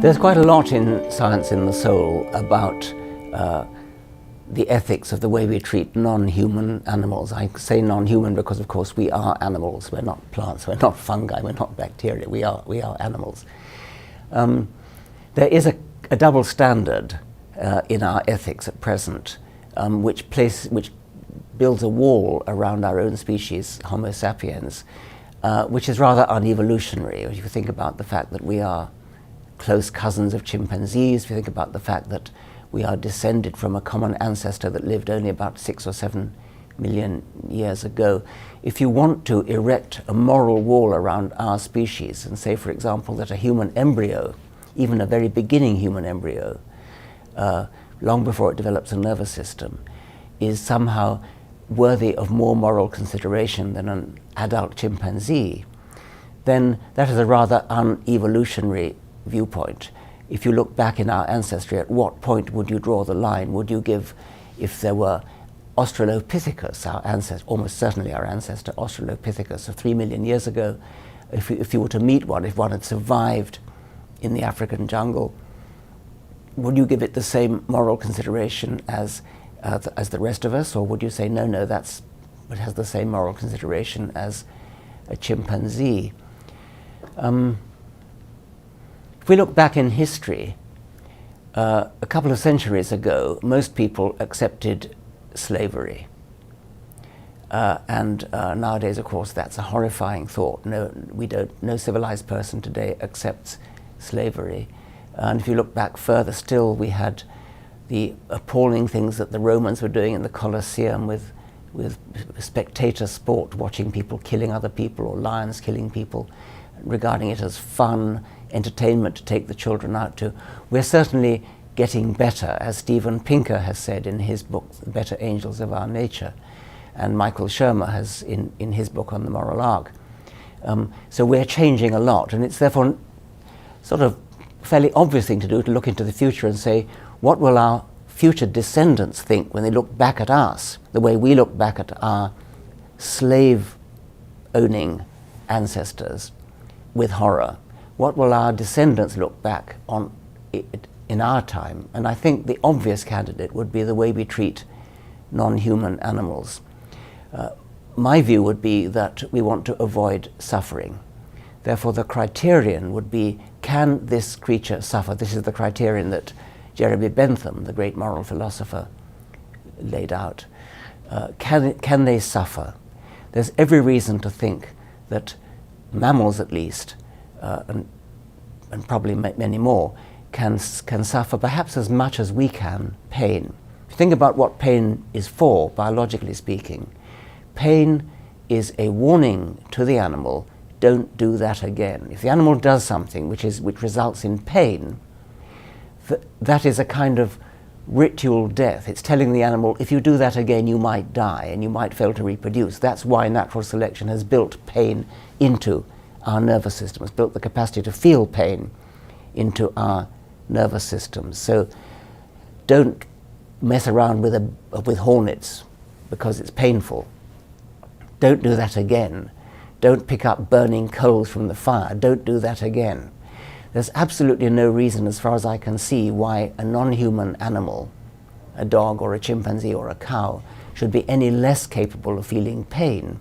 There's quite a lot in Science in the Soul about the ethics of the way we treat non-human animals. I say non-human because, of course, we are animals. We're not plants, we're not fungi, we're not bacteria, we are animals. There is a double standard in our ethics at present, which builds a wall around our own species, Homo sapiens, which is rather unevolutionary. If you think about the fact that we are close cousins of chimpanzees, if you think about the fact that we are descended from a common ancestor that lived only about 6 or 7 million years ago, if you want to erect a moral wall around our species and say, for example, that a human embryo, even a very beginning human embryo, long before it develops a nervous system, is somehow worthy of more moral consideration than an adult chimpanzee, then that is a rather unevolutionary viewpoint. If you look back in our ancestry, at what point would you draw the line? Would you give, if there were Australopithecus, our ancestor, almost certainly our ancestor Australopithecus of 3 million years ago, if you were to meet one, if one had survived in the African jungle, would you give it the same moral consideration as the rest of us, or would you say, no, it has the same moral consideration as a chimpanzee? If we look back in history, a couple of centuries ago, most people accepted slavery. Nowadays, of course, that's a horrifying thought. No civilized person today accepts slavery. And if you look back further still, we had the appalling things that the Romans were doing in the Colosseum with spectator sport, watching people killing other people or lions killing people, regarding it as fun, entertainment to take the children out to. We're certainly getting better, as Steven Pinker has said in his book, The Better Angels of Our Nature, and Michael Shermer has in his book on the moral arc. So we're changing a lot, and it's therefore sort of a fairly obvious thing to do to look into the future and say, what will our future descendants think when they look back at us, the way we look back at our slave-owning ancestors with horror? What will our descendants look back on it in our time? And I think the obvious candidate would be the way we treat non-human animals. My view would be that we want to avoid suffering. Therefore, the criterion would be, can this creature suffer? This is the criterion that Jeremy Bentham, the great moral philosopher, laid out. Can they suffer? There's every reason to think that mammals, at least, and probably many more, can suffer perhaps as much as we can pain. If you think about what pain is for, biologically speaking, pain is a warning to the animal, don't do that again. If the animal does something which results in pain, that is a kind of ritual death. It's telling the animal, if you do that again, you might die and you might fail to reproduce. That's why natural selection has built pain into our nervous system. It's built the capacity to feel pain into our nervous systems. So don't mess around with hornets because it's painful. Don't do that again. Don't pick up burning coals from the fire. Don't do that again. There's absolutely no reason, as far as I can see, why a non-human animal, a dog or a chimpanzee or a cow, should be any less capable of feeling pain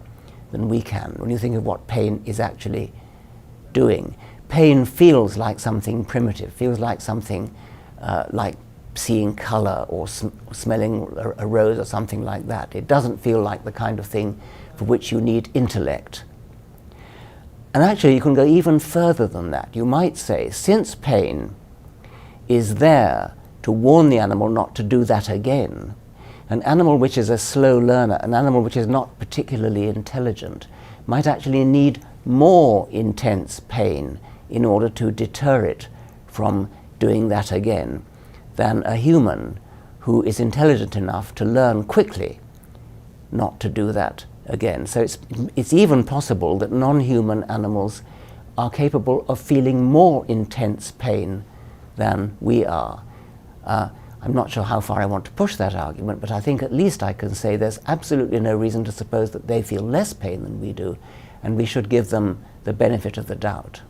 than we can. When you think of what pain is actually doing, pain feels like something primitive, feels like something like seeing color or smelling a rose or something like that. It doesn't feel like the kind of thing for which you need intellect. And actually, you can go even further than that. You might say, since pain is there to warn the animal not to do that again, an animal which is a slow learner, an animal which is not particularly intelligent, might actually need more intense pain in order to deter it from doing that again than a human who is intelligent enough to learn quickly not to do that again. So it's even possible that non-human animals are capable of feeling more intense pain than we are. I'm not sure how far I want to push that argument, but I think at least I can say there's absolutely no reason to suppose that they feel less pain than we do, and we should give them the benefit of the doubt.